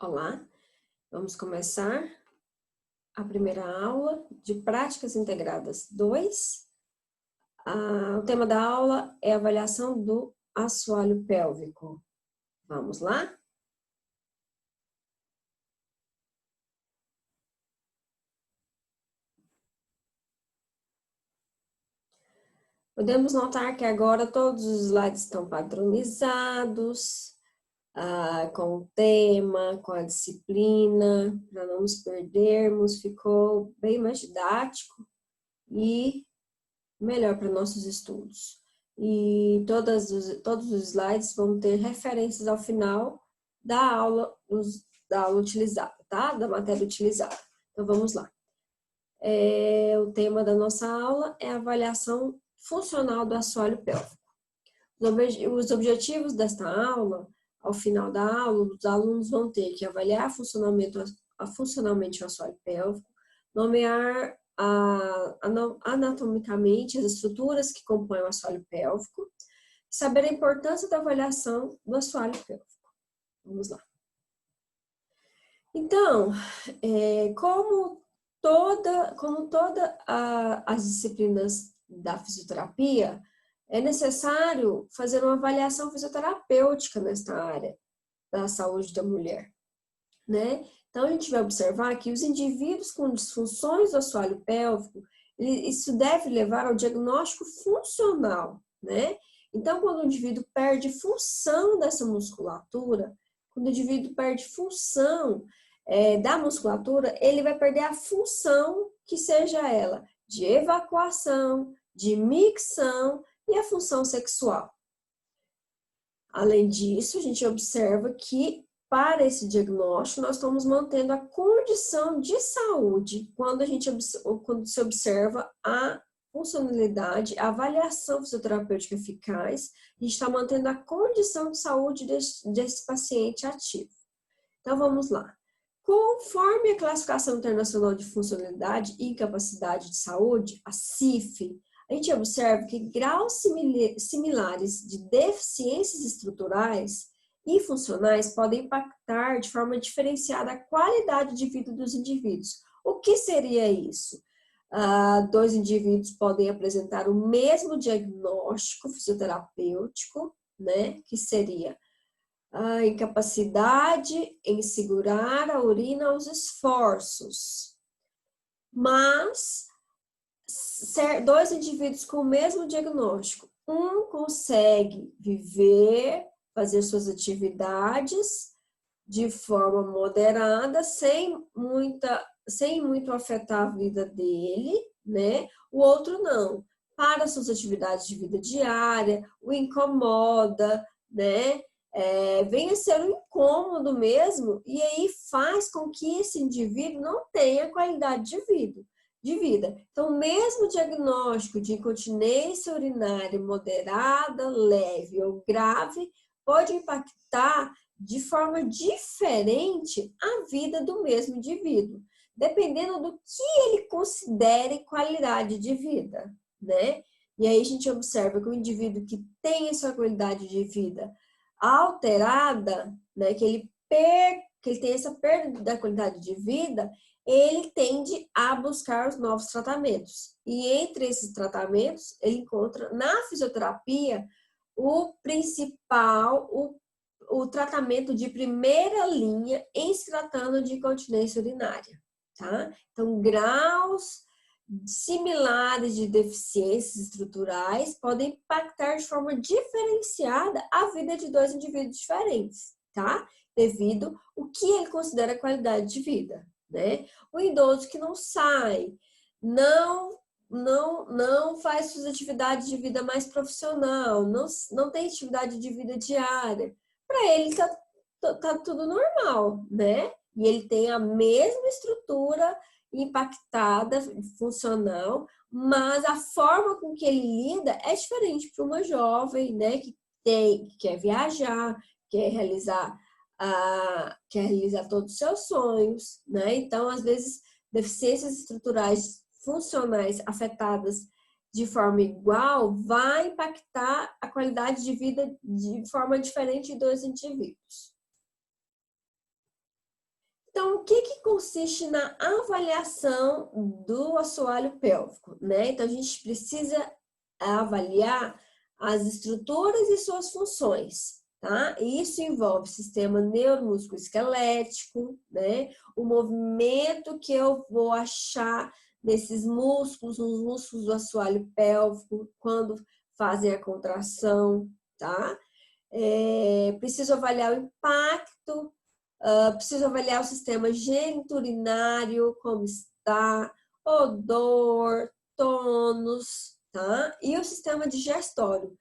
Olá, vamos começar a primeira aula de Práticas Integradas 2. O tema da aula é avaliação do assoalho pélvico. Vamos lá? Podemos notar que agora todos os slides estão padronizados, com o tema, com a disciplina, para não nos perdermos, ficou bem mais didático e melhor para nossos estudos. E todos os slides vão ter referências ao final da aula utilizada, tá? Da matéria utilizada. Então, vamos lá. O tema da nossa aula é a avaliação funcional do assoalho pélvico. Os objetivos desta aula, ao final da aula, os alunos vão ter que avaliar funcionalmente o assoalho pélvico, nomear anatomicamente as estruturas que compõem o assoalho pélvico, saber a importância da avaliação do assoalho pélvico. Vamos lá. Então, como todas as disciplinas da fisioterapia, é necessário fazer uma avaliação fisioterapêutica nesta área da saúde da mulher, né? Então, a gente vai observar que os indivíduos com disfunções do assoalho pélvico, isso deve levar ao diagnóstico funcional, né? Então, quando o indivíduo perde função dessa musculatura, quando o indivíduo perde função da musculatura, ele vai perder a função que seja ela de evacuação, de micção e a função sexual. Além disso, a gente observa que para esse diagnóstico, nós estamos mantendo a condição de saúde quando se observa a funcionalidade, a avaliação fisioterapêutica eficaz, a gente está mantendo a condição de saúde desse paciente ativo. Então, vamos lá. Conforme a Classificação Internacional de Funcionalidade e Incapacidade de Saúde, a CIF, a gente observa que graus similares de deficiências estruturais e funcionais podem impactar de forma diferenciada a qualidade de vida dos indivíduos. O que seria isso? Dois indivíduos podem apresentar o mesmo diagnóstico fisioterapêutico, né? Que seria a incapacidade em segurar a urina aos esforços. Mas dois indivíduos com o mesmo diagnóstico, um consegue viver, fazer suas atividades de forma moderada, sem muito afetar a vida dele, né? O outro não. Para suas atividades de vida diária, o incomoda, né? Vem a ser um incômodo mesmo, e aí faz com que esse indivíduo não tenha qualidade de vida. Então, mesmo diagnóstico de incontinência urinária moderada, leve ou grave, pode impactar de forma diferente a vida do mesmo indivíduo, dependendo do que ele considere qualidade de vida, né? E aí a gente observa que o indivíduo que tem a sua qualidade de vida alterada, né, que ele tem essa perda da qualidade de vida, ele tende a buscar os novos tratamentos. E entre esses tratamentos, ele encontra na fisioterapia o principal, o tratamento de primeira linha em se tratando de incontinência urinária, tá? Então, graus similares de deficiências estruturais podem impactar de forma diferenciada a vida de dois indivíduos diferentes, tá? Devido ao que ele considera qualidade de vida, né? O idoso que não sai, não faz suas atividades de vida mais profissional, não tem atividade de vida diária, para ele tá tudo normal, né? E ele tem a mesma estrutura impactada, funcional, mas a forma com que ele lida é diferente para uma jovem, né, que quer viajar, quer realizar todos os seus sonhos, né? Então, às vezes, deficiências estruturais funcionais afetadas de forma igual vai impactar a qualidade de vida de forma diferente de dois indivíduos. Então, o que consiste na avaliação do assoalho pélvico, né? Então, a gente precisa avaliar as estruturas e suas funções, tá? Isso envolve sistema neuromusculoesquelético, né? O movimento que eu vou achar nesses músculos, nos músculos do assoalho pélvico, quando fazem a contração, tá? Preciso avaliar o impacto, preciso avaliar o sistema geniturinário, como está, odor, tônus, tá? E o sistema digestório.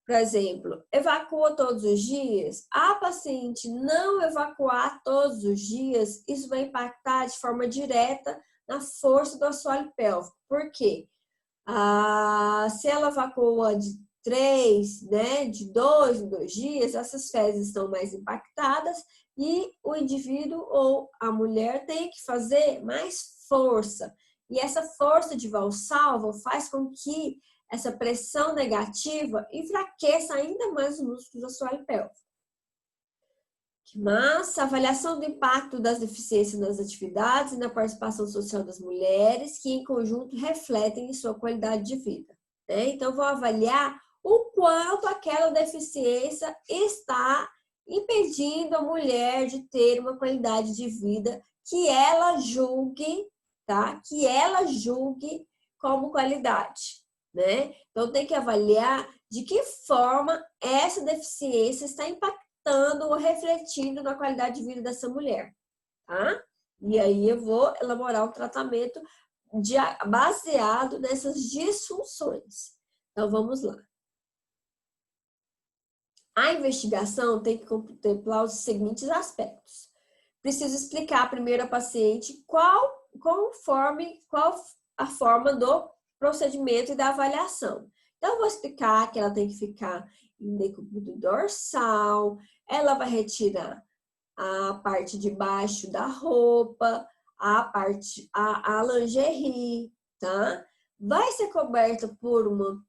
Por exemplo, evacua todos os dias? A paciente não evacuar todos os dias, isso vai impactar de forma direta na força do assoalho pélvico. Por quê? Se ela evacua de 3, né, de 2 em 2 dias, essas fezes estão mais impactadas e o indivíduo ou a mulher tem que fazer mais força. E essa força de valsalva faz com que essa pressão negativa enfraqueça ainda mais os músculos do assoalho pélvico. Mas a avaliação do impacto das deficiências nas atividades e na participação social das mulheres, que em conjunto refletem em sua qualidade de vida, né? Então, vou avaliar o quanto aquela deficiência está impedindo a mulher de ter uma qualidade de vida que ela julgue, tá? Que ela julgue como qualidade, né? Então, tem que avaliar de que forma essa deficiência está impactando ou refletindo na qualidade de vida dessa mulher, tá? E aí eu vou elaborar um tratamento baseado nessas disfunções. Então, vamos lá. A investigação tem que contemplar os seguintes aspectos. Preciso explicar primeiro à paciente qual a forma do procedimento e da avaliação. Então, eu vou explicar que ela tem que ficar em decúbito dorsal, ela vai retirar a parte de baixo da roupa, a lingerie, tá? Vai ser coberta por uma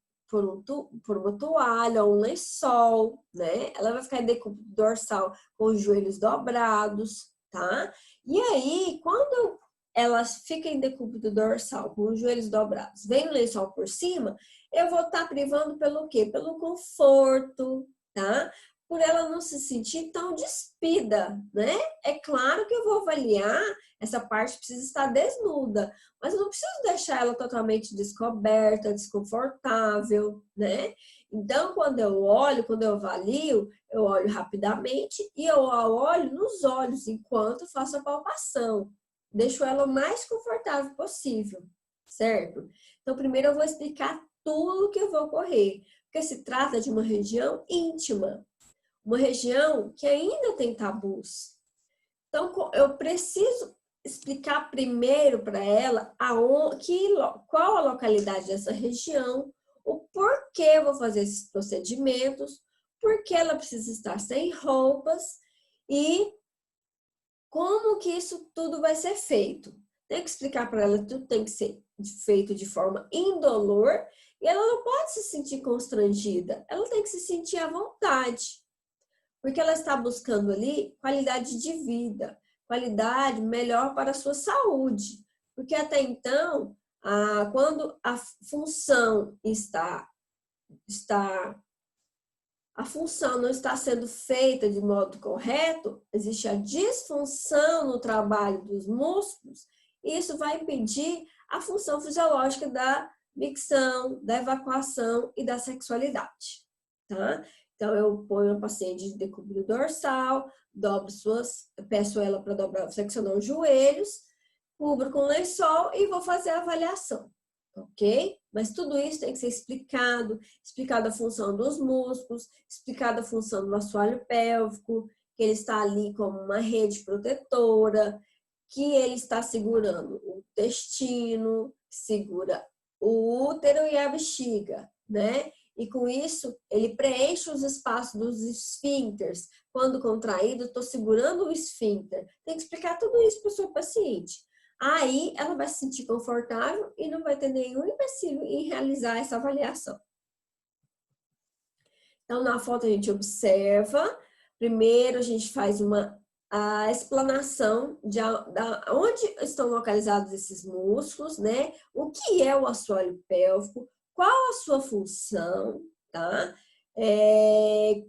toalha ou um lençol, né? Ela vai ficar em decúbito dorsal com os joelhos dobrados, tá? E aí, quando ela fica em decúbito dorsal com os joelhos dobrados, vem o lençol por cima, eu vou estar privando pelo quê? Pelo conforto, tá? Por ela não se sentir tão despida, né? É claro que eu vou avaliar, essa parte precisa estar desnuda, mas eu não preciso deixar ela totalmente descoberta, desconfortável, né? Então, quando eu avalio, eu olho rapidamente e eu olho nos olhos enquanto faço a palpação. Deixo ela o mais confortável possível, certo? Então, primeiro eu vou explicar tudo o que eu vou ocorrer, porque se trata de uma região íntima, uma região que ainda tem tabus. Então, eu preciso explicar primeiro para ela qual a localidade dessa região, o porquê eu vou fazer esses procedimentos, porque ela precisa estar sem roupas e como que isso tudo vai ser feito. Tem que explicar para ela que tudo tem que ser feito de forma indolor e ela não pode se sentir constrangida, ela tem que se sentir à vontade, porque ela está buscando ali qualidade de vida, qualidade melhor para a sua saúde. Porque até então, quando a função a função não está sendo feita de modo correto, existe a disfunção no trabalho dos músculos, e isso vai impedir a função fisiológica da micção, da evacuação e da sexualidade, tá? Então, eu ponho a paciente de decúbito dorsal, peço ela para flexionar os joelhos, cubro com lençol e vou fazer a avaliação, ok? Mas tudo isso tem que ser explicado a função dos músculos, explicada a função do assoalho pélvico, que ele está ali como uma rede protetora, que ele está segurando o intestino, segura o útero e a bexiga, né? E com isso, ele preenche os espaços dos esfíncteres. Quando contraído, estou segurando o esfíncter. Tem que explicar tudo isso para o seu paciente. Aí, ela vai se sentir confortável e não vai ter nenhum empecilho em realizar essa avaliação. Então, na foto a gente observa. Primeiro, a gente faz uma a explanação de onde estão localizados esses músculos, né? O que é o assoalho pélvico, qual a sua função, tá?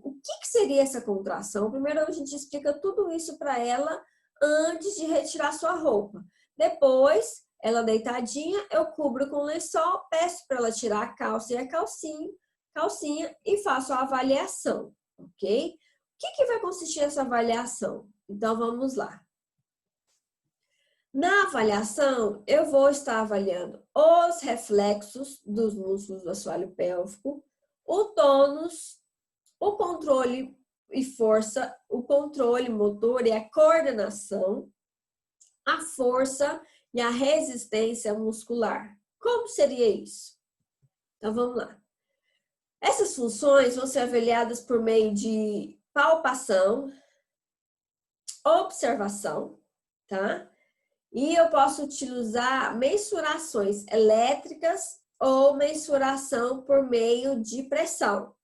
O que seria essa contração? Primeiro a gente explica tudo isso para ela antes de retirar sua roupa. Depois, ela deitadinha, eu cubro com lençol, peço para ela tirar a calça e a calcinha e faço a avaliação, ok? O que vai consistir essa avaliação? Então, vamos lá. Na avaliação, eu vou estar avaliando os reflexos dos músculos do assoalho pélvico, o tônus, o controle e força, o controle motor e a coordenação, a força e a resistência muscular. Como seria isso? Então, vamos lá. Essas funções vão ser avaliadas por meio de palpação, observação, tá? E eu posso utilizar mensurações elétricas ou mensuração por meio de pressão,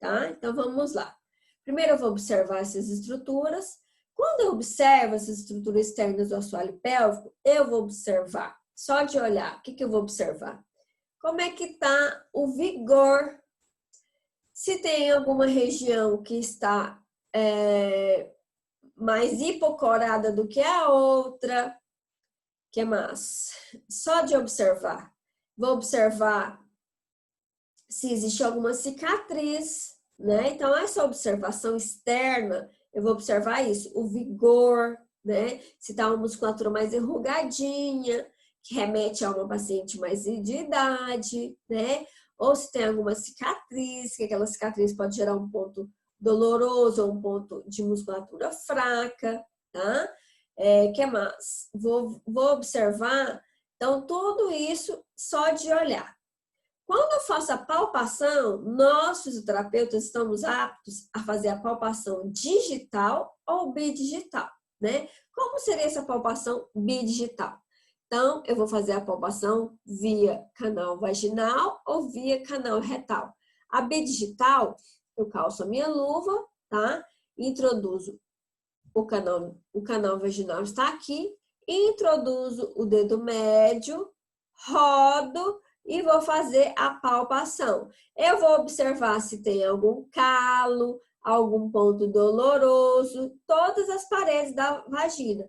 tá? Então, vamos lá. Primeiro, eu vou observar essas estruturas. Quando eu observo essas estruturas externas do assoalho pélvico, eu vou observar, só de olhar, o que eu vou observar? Como é que está o vigor? Se tem alguma região que está mais hipocorada do que a outra, que mais? Só de observar. Vou observar se existe alguma cicatriz, né? Então, essa observação externa, eu vou observar isso, o vigor, né? Se está uma musculatura mais enrugadinha, que remete a uma paciente mais de idade, né? Ou se tem alguma cicatriz, que aquela cicatriz pode gerar um ponto doloroso ou um ponto de musculatura fraca, tá? Que mais? Vou observar, então, tudo isso só de olhar. Quando eu faço a palpação, nós, fisioterapeutas, estamos aptos a fazer a palpação digital ou bidigital, né? Como seria essa palpação bidigital? Então, eu vou fazer a palpação via canal vaginal ou via canal retal. A bidigital, eu calço a minha luva, tá? Introduzo o canal vaginal está aqui, introduzo o dedo médio, rodo e vou fazer a palpação. Eu vou observar se tem algum calo, algum ponto doloroso, todas as paredes da vagina.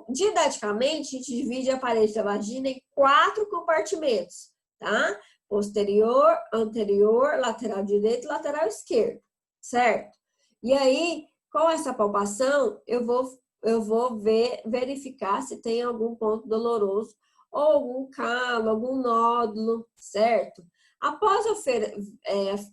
Didaticamente, a gente divide a parede da vagina em 4 compartimentos, tá? Posterior, anterior, lateral direito e lateral esquerdo, certo? E aí, com essa palpação, eu vou verificar se tem algum ponto doloroso ou algum calo, algum nódulo, certo? Após eu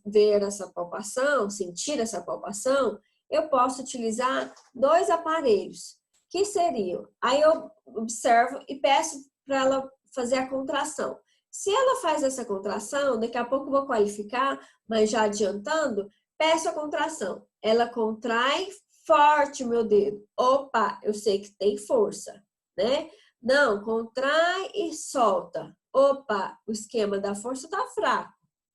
ver essa palpação, sentir essa palpação, eu posso utilizar 2 aparelhos, que seriam, aí eu observo e peço para ela fazer a contração. Se ela faz essa contração, daqui a pouco eu vou qualificar, mas já adiantando, peço a contração. Ela contrai forte o meu dedo. Opa, eu sei que tem força, né? Não, contrai e solta. Opa, o esquema da força tá fraco,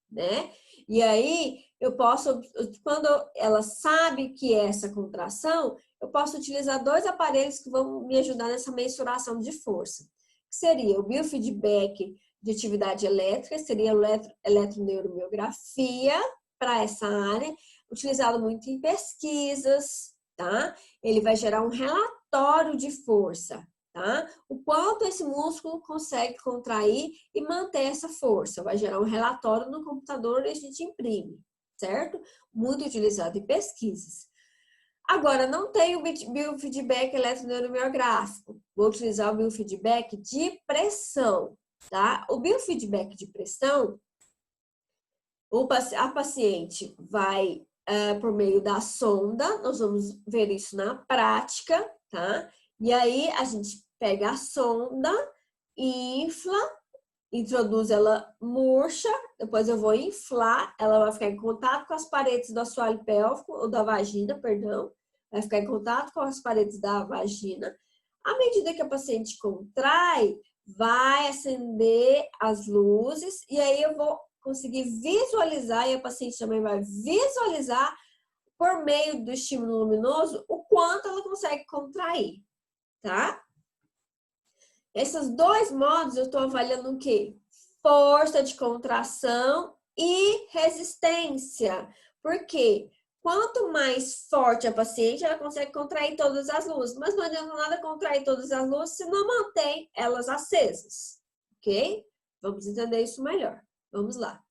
né? E aí, eu posso, quando ela sabe que é essa contração, eu posso utilizar 2 aparelhos que vão me ajudar nessa mensuração de força. Que seria o biofeedback de atividade elétrica, seria a eletroneuromiografia para essa área, utilizado muito em pesquisas, tá? Ele vai gerar um relatório de força, tá? O quanto esse músculo consegue contrair e manter essa força. Vai gerar um relatório no computador e a gente imprime, certo? Muito utilizado em pesquisas. Agora, não tem o biofeedback eletroneuromiográfico. Vou utilizar o biofeedback de pressão, tá? O biofeedback de pressão, a paciente vai por meio da sonda, nós vamos ver isso na prática, tá? E aí a gente pega a sonda, infla, introduz ela murcha, depois eu vou inflar, ela vai ficar em contato com as paredes do assoalho pélvico, ou da vagina, perdão, vai ficar em contato com as paredes da vagina. À medida que a paciente contrai, vai acender as luzes e aí eu vou conseguir visualizar e a paciente também vai visualizar por meio do estímulo luminoso, o quanto ela consegue contrair, tá? Esses dois modos eu estou avaliando o quê? Força de contração e resistência. Por quê? Quanto mais forte a paciente, ela consegue contrair todas as luzes. Mas não adianta nada contrair todas as luzes se não mantém elas acesas. Ok? Vamos entender isso melhor. Vamos lá.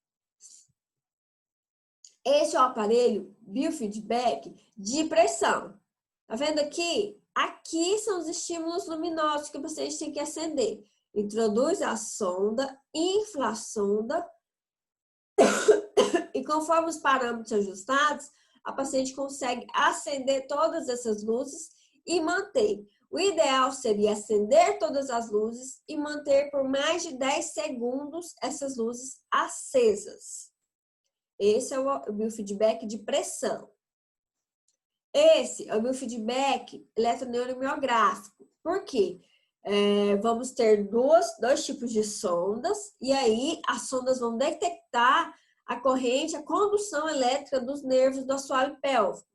Esse é o aparelho biofeedback de pressão. Tá vendo aqui? Aqui são os estímulos luminosos que vocês têm que acender. Introduz a sonda, infla a sonda e conforme os parâmetros ajustados, a paciente consegue acender todas essas luzes e manter. O ideal seria acender todas as luzes e manter por mais de 10 segundos essas luzes acesas. Esse é o biofeedback de pressão. Esse é o biofeedback eletroneuromiográfico. Por quê? Vamos ter dois tipos de sondas e aí as sondas vão detectar a corrente, a condução elétrica dos nervos do assoalho pélvico.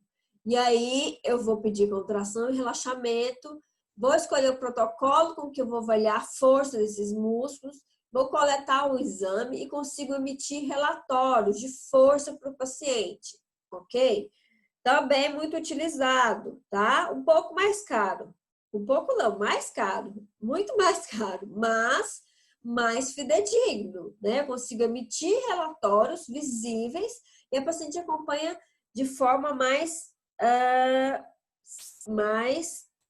E aí eu vou pedir contração e relaxamento, vou escolher o protocolo com que eu vou avaliar a força desses músculos, vou coletar o exame e consigo emitir relatórios de força para o paciente, ok? Também muito utilizado, tá? Um pouco mais caro. Um pouco não, mais caro. Muito mais caro, mas mais fidedigno, né? Eu consigo emitir relatórios visíveis e a paciente acompanha de forma mais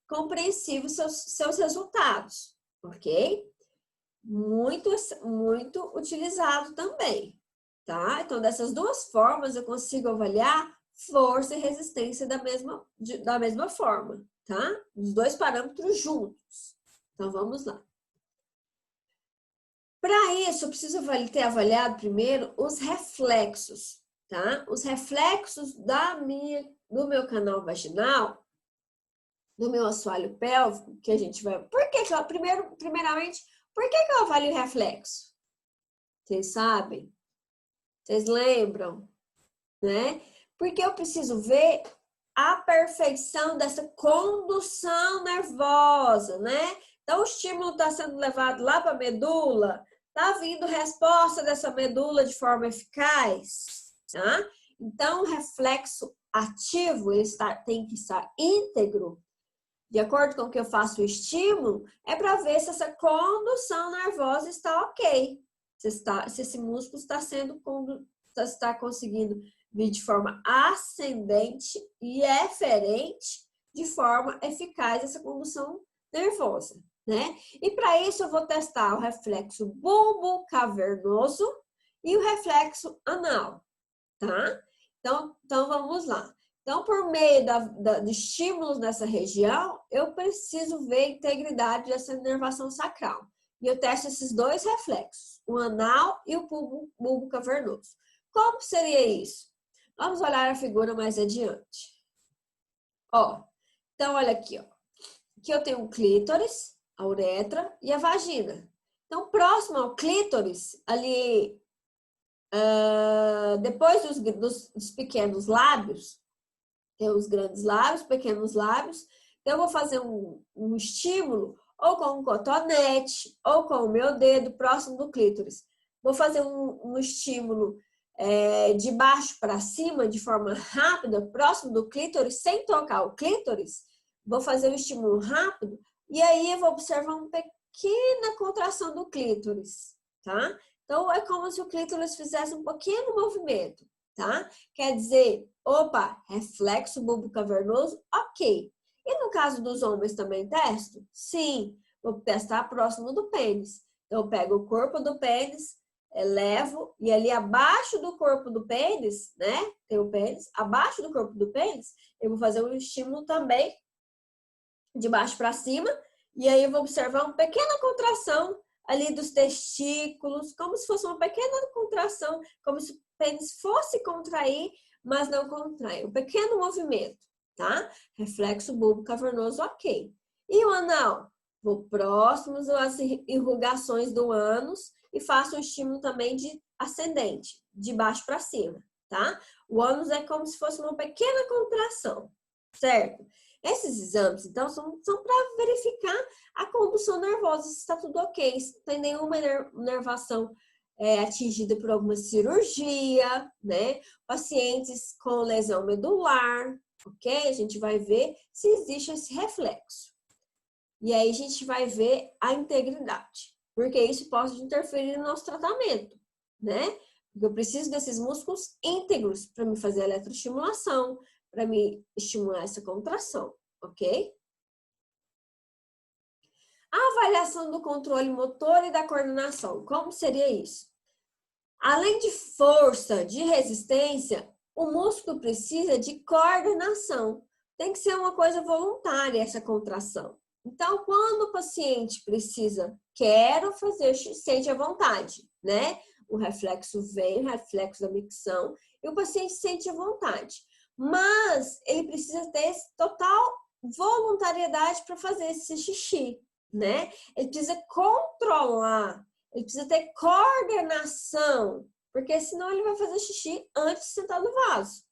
compreensível seus resultados, ok? Muito utilizado também, tá? Então, dessas duas formas, eu consigo avaliar força e resistência da mesma forma, tá? Os dois parâmetros juntos. Então, vamos lá. Para isso, eu preciso ter avaliado primeiro os reflexos, tá? Os reflexos do meu canal vaginal, do meu assoalho pélvico, que a gente vai... Primeiramente, por que eu avalio o reflexo? Vocês sabem? Vocês lembram? Né? Porque eu preciso ver a perfeição dessa condução nervosa, né? Então, o estímulo está sendo levado lá para a medula, está vindo resposta dessa medula de forma eficaz, tá? Então, o reflexo ativo tem que estar íntegro, de acordo com o que eu faço o estímulo, é para ver se essa condução nervosa está ok, se esse músculo está conseguindo vir de forma ascendente e eferente, de forma eficaz essa condução nervosa, né? E para isso eu vou testar o reflexo bulbo-cavernoso e o reflexo anal, tá? Então vamos lá. Então, por meio de estímulos nessa região, eu preciso ver a integridade dessa inervação sacral. E eu testo esses dois reflexos, o anal e o bulbo cavernoso. Como seria isso? Vamos olhar a figura mais adiante. Ó, então, olha aqui, ó. Aqui eu tenho o clítoris, a uretra e a vagina. Então, próximo ao clítoris, ali, depois dos pequenos lábios, tem os grandes lábios, pequenos lábios. Então, eu vou fazer um estímulo ou com um cotonete ou com o meu dedo próximo do clítoris. Vou fazer um estímulo de baixo para cima, de forma rápida, próximo do clítoris, sem tocar o clítoris. Vou fazer um estímulo rápido e aí eu vou observar uma pequena contração do clítoris, tá? Então, é como se o clítoris fizesse um pequeno movimento, tá? Quer dizer, opa, reflexo bulbo cavernoso, ok. E no caso dos homens também testo? Sim, vou testar próximo do pênis. Então, eu pego o corpo do pênis, elevo, e ali abaixo do corpo do pênis, né? Tem o pênis, abaixo do corpo do pênis, eu vou fazer um estímulo também de baixo para cima, e aí eu vou observar uma pequena contração ali dos testículos, como se fosse uma pequena contração, como se o pênis fosse contrair, mas não contrai. Um pequeno movimento, tá? Reflexo bulbo cavernoso, ok. E o anal? Vou próximos às irrugações do ânus e faço um estímulo também de ascendente, de baixo para cima, tá? O ânus é como se fosse uma pequena contração, certo? Esses exames, então, são para verificar a condução nervosa, se está tudo ok, se não tem nenhuma nervação atingida por alguma cirurgia, né? Pacientes com lesão medular, ok? A gente vai ver se existe esse reflexo. E aí a gente vai ver a integridade, porque isso pode interferir no nosso tratamento, né? Porque eu preciso desses músculos íntegros para me fazer a eletroestimulação, para me estimular essa contração, ok? A avaliação do controle motor e da coordenação, como seria isso? Além de força, de resistência, o músculo precisa de coordenação. Tem que ser uma coisa voluntária essa contração. Então, quando o paciente precisa, quero fazer, sente a vontade, né? O reflexo vem, o reflexo da micção, e o paciente sente a vontade. Mas ele precisa ter total voluntariedade para fazer esse xixi, né? Ele precisa controlar, ele precisa ter coordenação, porque senão ele vai fazer xixi antes de sentar no vaso,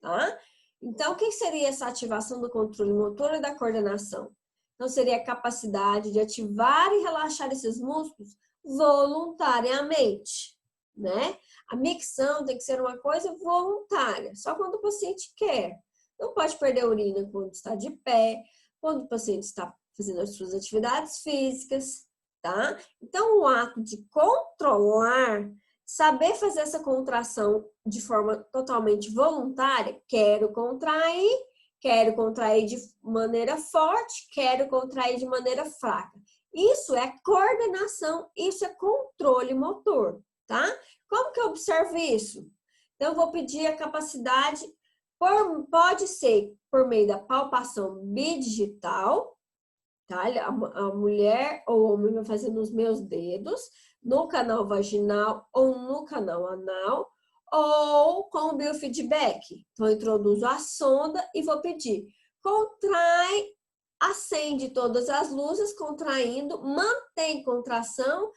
tá? Então, o que seria essa ativação do controle motor e da coordenação? Então, seria a capacidade de ativar e relaxar esses músculos voluntariamente, né? A micção tem que ser uma coisa voluntária, só quando o paciente quer. Não pode perder a urina quando está de pé, quando o paciente está fazendo as suas atividades físicas, tá? Então, o ato de controlar, saber fazer essa contração de forma totalmente voluntária, quero contrair de maneira forte, quero contrair de maneira fraca. Isso é coordenação, isso é controle motor, tá? Como que eu observo isso? Então, eu vou pedir a capacidade, pode ser por meio da palpação bidigital, tá? A mulher ou o homem vai fazer nos meus dedos, no canal vaginal ou no canal anal, ou com o biofeedback. Então, eu introduzo a sonda e vou pedir, contrai, acende todas as luzes, contraindo, mantém contração,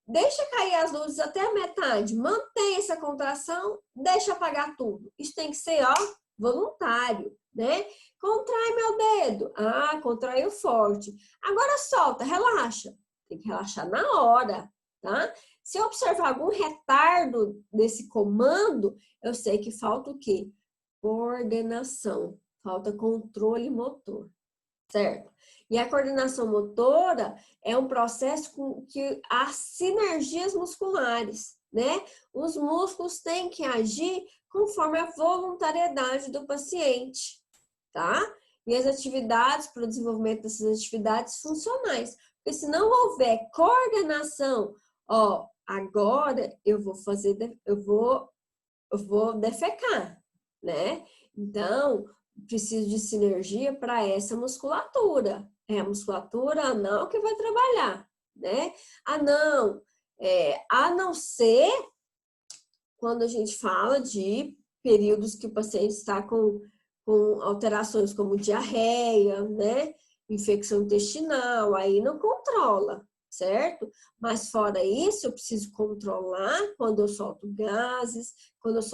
deixa cair as luzes até a metade, mantém essa contração, deixa apagar tudo. Isso tem que ser, ó, voluntário, né? Contrai meu dedo. Ah, contraiu forte. Agora solta, relaxa. Tem que relaxar na hora, tá? Se eu observar algum retardo desse comando, eu sei que falta o quê? Coordenação. Falta controle motor, certo? E a coordenação motora é um processo com que há sinergias musculares, né? Os músculos têm que agir conforme a voluntariedade do paciente, tá? E as atividades, para o desenvolvimento dessas atividades funcionais. Porque se não houver coordenação, ó, agora eu vou defecar, né? Então, preciso de sinergia para essa musculatura. É a musculatura anal que vai trabalhar, né? A não ser quando a gente fala de períodos que o paciente está com alterações como diarreia, né? Infecção intestinal, aí não controla, certo? Mas fora isso, eu preciso controlar quando eu solto gases, quando eu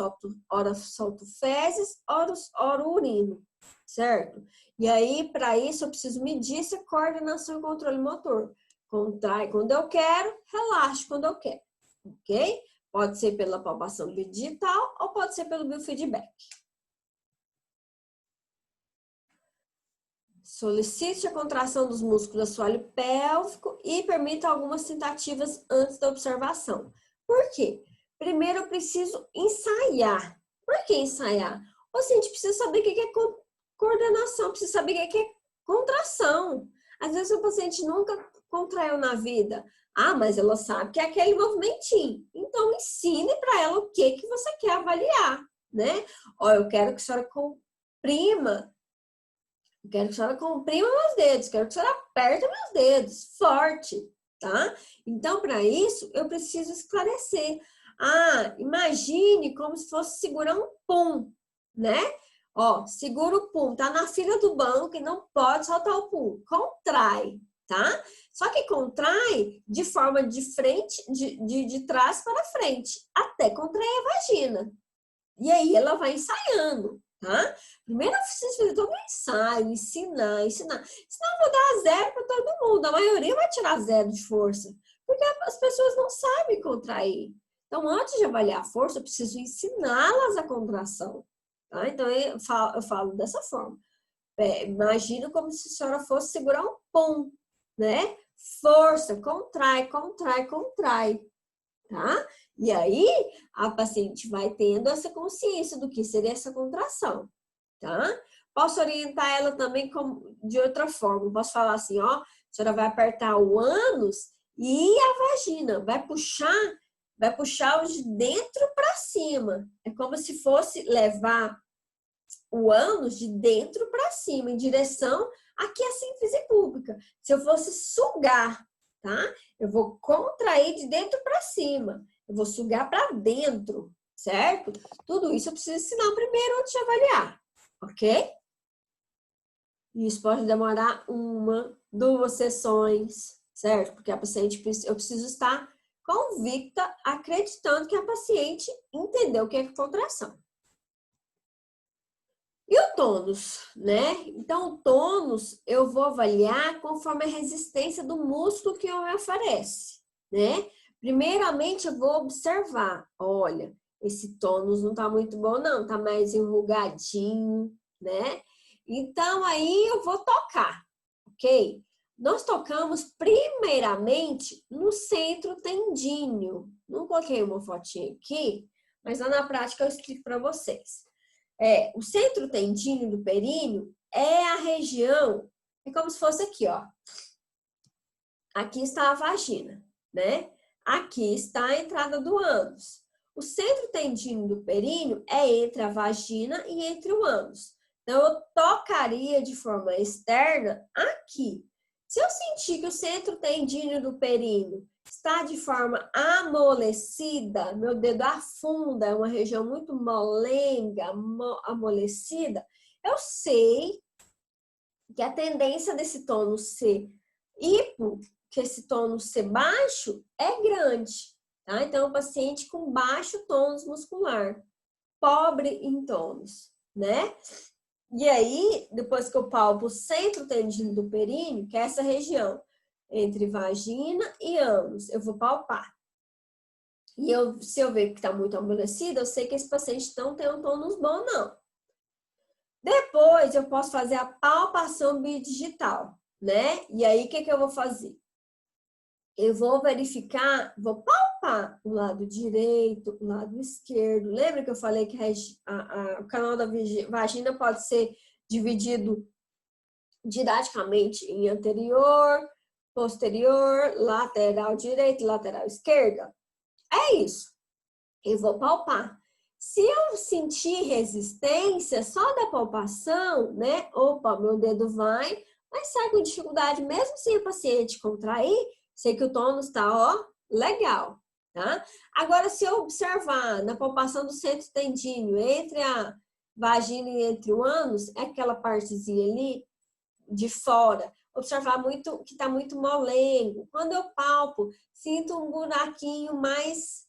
ora solto fezes, ora urino, certo? E aí, para isso, eu preciso medir essa coordenação e controle motor. Contrai quando eu quero, relaxa quando eu quero, ok? Pode ser pela palpação digital ou pode ser pelo biofeedback. Solicite a contração dos músculos do assoalho pélvico e permita algumas tentativas antes da observação. Por quê? Primeiro eu preciso ensaiar. Por que ensaiar? O paciente precisa saber o que é coordenação, precisa saber o que é contração. Às vezes o paciente nunca contraiu na vida. Ah, mas ela sabe que é aquele movimentinho. Então ensine para ela o que você quer avaliar, né? Ó, eu quero que a senhora comprima. Quero que a senhora comprima meus dedos, quero que a senhora aperte meus dedos, forte, tá? Então, para isso, eu preciso esclarecer. Ah, imagine como se fosse segurar um pum, né? Ó, segura o pum, tá na fila do banco e não pode soltar o pum. Contrai, tá? Só que contrai de forma de frente, de trás para frente, até contrair a vagina, E aí ela vai ensaiando, tá? Primeiro eu preciso fazer todo um ensaio, ensinar. Senão eu vou dar zero para todo mundo. A maioria vai tirar zero de força. Porque as pessoas não sabem contrair. Então, antes de avaliar a força, eu preciso ensiná-las a contração. Tá? Então, eu falo dessa forma. Imagina como se a senhora fosse segurar um pum, né? Força, contrai, contrai, contrai, tá? E aí, a paciente vai tendo essa consciência do que seria essa contração, tá? Posso orientar ela também de outra forma. Posso falar assim, ó, a senhora vai apertar o ânus e a vagina, vai puxar os de dentro para cima. É como se fosse levar o ânus de dentro para cima, em direção aqui à síntese pública. Se eu fosse sugar, tá? Eu vou contrair de dentro para cima. Eu vou sugar para dentro, certo? Tudo isso eu preciso ensinar primeiro antes de avaliar, ok? Isso pode demorar 1, 2 sessões, certo? Porque a paciente, eu preciso estar convicta, acreditando que a paciente entendeu o que é contração. E o tônus, né? Então, o tônus eu vou avaliar conforme a resistência do músculo que me oferece, né? Primeiramente, eu vou observar, olha, esse tônus não tá muito bom não, tá mais enrugadinho, né? Então, aí eu vou tocar, ok? Nós tocamos primeiramente no centro tendíneo. Não coloquei uma fotinha aqui, mas lá na prática eu explico para vocês. O centro tendíneo do períneo é a região, é como se fosse aqui, ó. Aqui está a vagina, né? Aqui está a entrada do ânus. O centro tendíneo do períneo é entre a vagina e entre o ânus. Então, eu tocaria de forma externa aqui. Se eu sentir que o centro tendíneo do períneo está de forma amolecida, meu dedo afunda, é uma região muito molenga, amolecida, eu sei que a tendência desse tônus ser hipo, que esse tônus ser baixo, é grande. Tá? Então, é um paciente com baixo tônus muscular, pobre em tônus, né? E aí, depois que eu palpo o centro tendíneo do períneo, que é essa região entre vagina e ânus, eu vou palpar. E se eu ver que está muito amolecido, eu sei que esse paciente não tem um tônus bom, não. Depois, eu posso fazer a palpação bidigital, né? E aí, o que eu vou fazer? Eu vou verificar, vou palpar o lado direito, o lado esquerdo. Lembra que eu falei que o canal da vagina pode ser dividido didaticamente em anterior, posterior, lateral direita e lateral esquerda? É isso. Eu vou palpar. Se eu sentir resistência só da palpação, né? Opa, meu dedo vai, mas sai com dificuldade, mesmo sem o paciente contrair, sei que o tônus está, ó, legal, tá? Agora, se eu observar na palpação do centro tendíneo, entre a vagina e entre o ânus, é aquela partezinha ali de fora, observar muito que está muito molengo. Quando eu palpo, sinto um buraquinho mais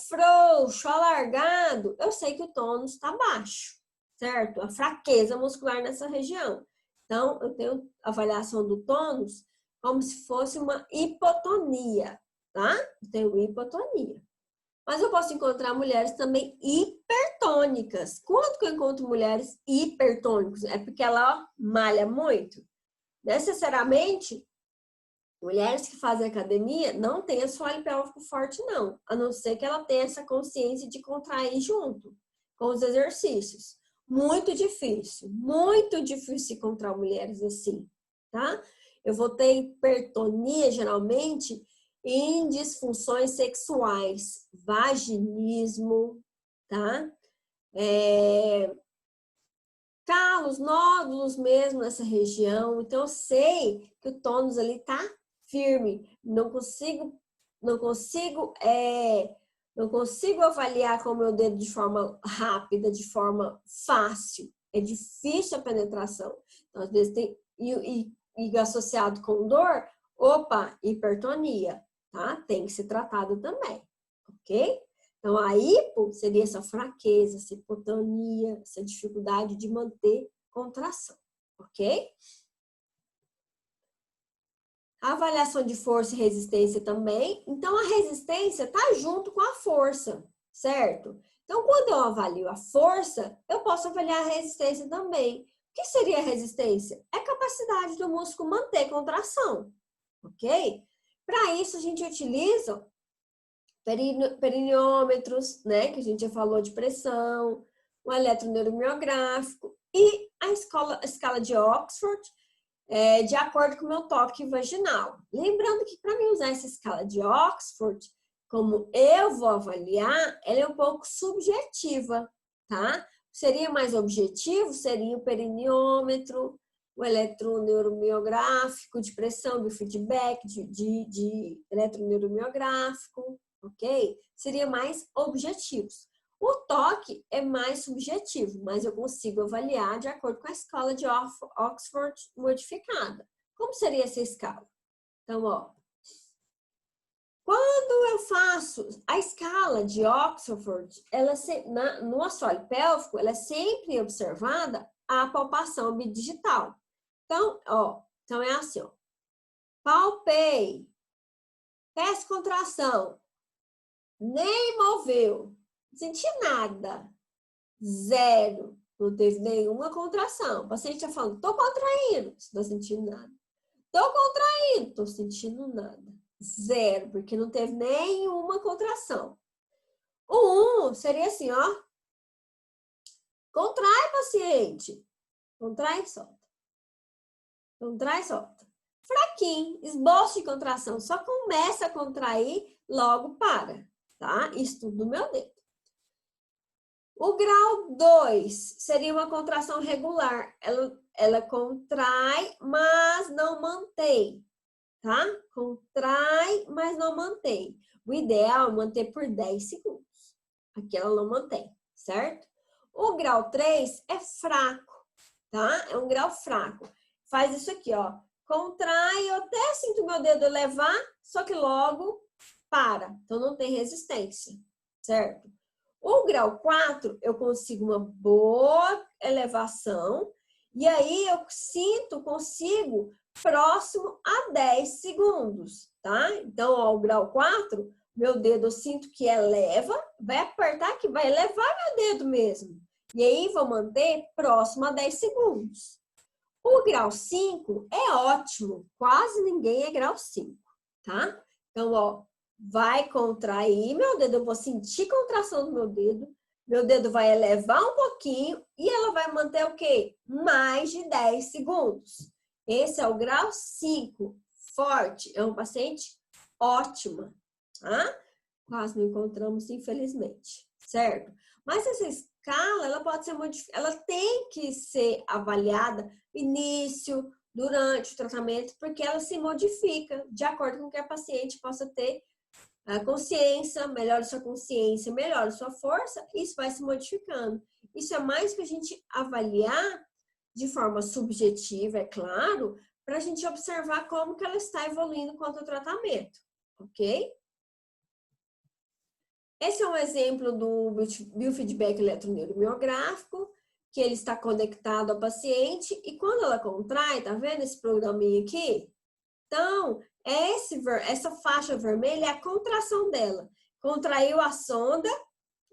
frouxo, alargado, eu sei que o tônus está baixo, certo? A fraqueza muscular nessa região. Então, eu tenho avaliação do tônus como se fosse uma hipotonia, tá? Eu tenho hipotonia. Mas eu posso encontrar mulheres também hipertônicas. Quando que eu encontro mulheres hipertônicas? É porque ela malha muito? Necessariamente, mulheres que fazem academia não têm assoalho pélvico forte, não. A não ser que ela tenha essa consciência de contrair junto com os exercícios. Muito difícil encontrar mulheres assim, tá? Eu vou ter hipertonia, geralmente, em disfunções sexuais, vaginismo, tá? Calos, nódulos mesmo nessa região. Então, eu sei que o tônus ali tá firme. Não consigo avaliar com o meu dedo de forma rápida, de forma fácil. É difícil a penetração. Então, às vezes tem e associado com dor, opa, hipertonia, tá? Tem que ser tratado também, ok? Então, a hipo seria essa fraqueza, essa hipotonia, essa dificuldade de manter contração, ok? A avaliação de força e resistência também. Então, a resistência está junto com a força, certo? Então, quando eu avalio a força, eu posso avaliar a resistência também. O que seria a resistência? É a capacidade do músculo manter contração, ok? Para isso, a gente utiliza perineômetros, né? Que a gente já falou de pressão, o eletroneuromiográfico e a escala de Oxford, de acordo com o meu toque vaginal. Lembrando que para mim usar essa escala de Oxford, como eu vou avaliar, ela é um pouco subjetiva, tá? Seria mais objetivo, seria o perineômetro, o eletroneuromiográfico de pressão, biofeedback, de eletroneuromiográfico, ok? Seria mais objetivos. O toque é mais subjetivo, mas eu consigo avaliar de acordo com a escala de Oxford modificada. Como seria essa escala? Então, ó, quando eu faço a escala de Oxford, no assoalho pélvico, ela é sempre observada a palpação bidigital. Então, ó, então é assim, ó. Palpei, teste contração, nem moveu, não senti nada. Zero. Não teve nenhuma contração. O paciente está falando, tô contraindo. Não estou sentindo nada. Tô contraindo. Tô sentindo nada. Zero, porque não teve nenhuma contração. O 1 seria assim, ó. Contrai, paciente. Contrai e solta. Contrai e solta. Fraquinho, esboço de contração. Só começa a contrair, logo para. Tá? Isso tudo no meu dedo. O grau 2 seria uma contração regular. Ela contrai, mas não mantém, tá? Contrai, mas não mantém. O ideal é manter por 10 segundos. Aqui ela não mantém, certo? O grau 3 é fraco, tá? É um grau fraco. Faz isso aqui, ó. Contrai, eu até sinto meu dedo elevar, só que logo para. Então não tem resistência, certo? O grau 4, eu consigo uma boa elevação e aí eu consigo próximo a 10 segundos, tá? Então, ó, o grau 4, meu dedo eu sinto que eleva, vai apertar que vai elevar meu dedo mesmo. E aí vou manter próximo a 10 segundos. O grau 5 é ótimo, quase ninguém é grau 5, tá? Então, ó, vai contrair meu dedo, eu vou sentir contração do meu dedo vai elevar um pouquinho e ela vai manter o quê? Mais de 10 segundos. Esse é o grau 5, forte, é um paciente ótima, tá? Quase não encontramos, infelizmente, certo? Mas essa escala, ela pode ser modificada, ela tem que ser avaliada início, durante o tratamento, porque ela se modifica de acordo com que a paciente possa ter a consciência, melhora sua consciência, melhora sua força, isso vai se modificando. Isso é mais para a gente avaliar de forma subjetiva, é claro, para a gente observar como que ela está evoluindo quanto ao tratamento, ok? Esse é um exemplo do biofeedback eletroneuromiográfico, que ele está conectado ao paciente e quando ela contrai, tá vendo esse programinha aqui? Então, essa faixa vermelha é a contração dela. Contraiu a sonda,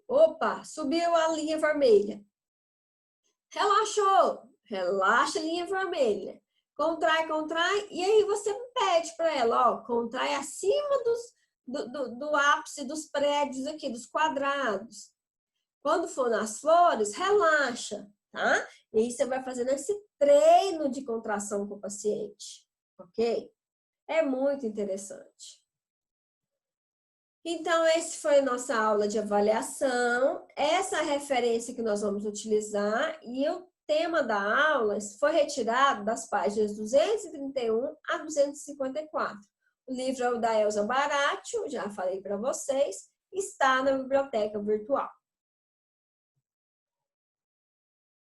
opa, subiu a linha vermelha. Relaxou, relaxa a linha vermelha. Contrai, contrai, e aí você pede para ela, ó, contrai acima do ápice dos prédios aqui, dos quadrados. Quando for nas flores, relaxa, tá? E aí você vai fazendo esse treino de contração com o paciente, ok? É muito interessante. Então, esse foi a nossa aula de avaliação. Essa é a referência que nós vamos utilizar e o tema da aula foi retirado das páginas 231 a 254. O livro é o da Elza Baratio, já falei para vocês, está na biblioteca virtual.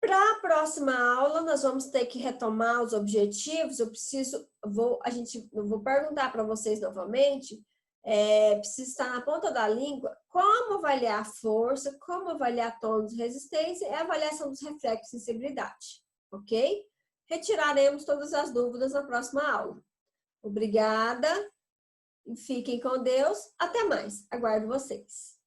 Para a próxima aula, nós vamos ter que retomar os objetivos. Eu vou perguntar para vocês novamente precisa estar na ponta da língua, como avaliar força, como avaliar tônus e resistência e a avaliação dos reflexos de sensibilidade, ok? Retiraremos todas as dúvidas na próxima aula. Obrigada, fiquem com Deus, até mais, aguardo vocês.